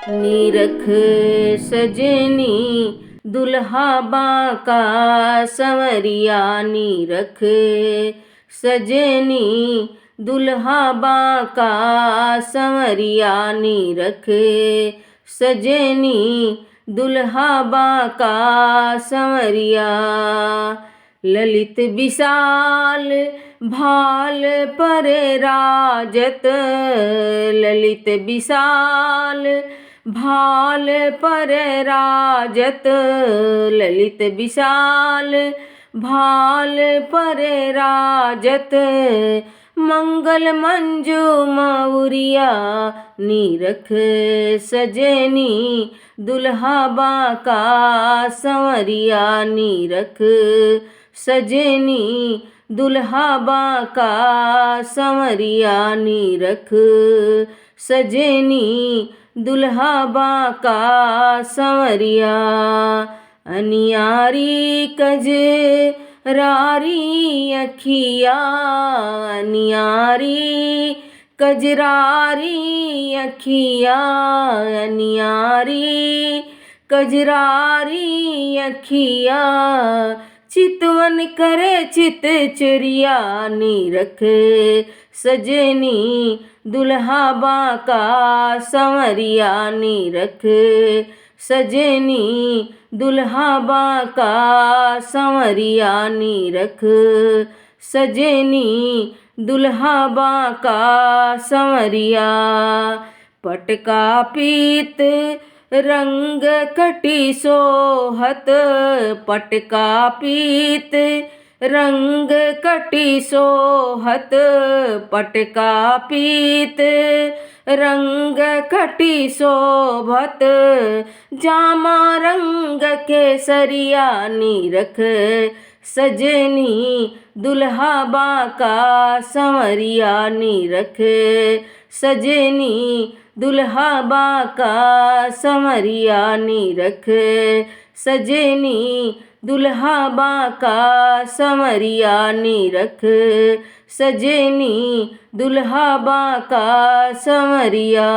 नीरख सजनी दुल्हा बाका संवरिया। नीरख सजनी दुल्हा बाका संवरिया। नीरख सजनी दुल्हा बाका संवरिया। ललित विशाल भाल पर राजत। ललित विशाल भाल पर राजत। ललित विशाल भाल पर राजत। मंगल मंजू मौरिया। नीरख सजनी दुल्हा बाका संवरिया। नीरख सजनी दुल्हा बाका संवरिया। नीरख सजनी दुल्हा बाका संवरिया। अनियारी कजरारी अखिया। अनियारी कजरारी अखिया। अनियारी कजरारी अखिया। चितवन करे चित चुरिया। नीरख सजनी दुल्हा बाका संवरिया। नीरख सजनी दुल्हा बाका संवरिया। नीरख सजनी दुल्हा बाका संवरिया। पटका पीत रंग कटी सोहत। पटका पीत रंग कटी सोहत। पटका पीत रंग कटी शोभत। जामा रंग केसरिया। नीरख सजनी दुल्हा बाका संवरिया। नीरख सजनी दुल्हा बाका संवरिया। नीरख सजनी दुल्हा बाका संवरिया। नीरख सजनी दुल्हा बाका संवरिया।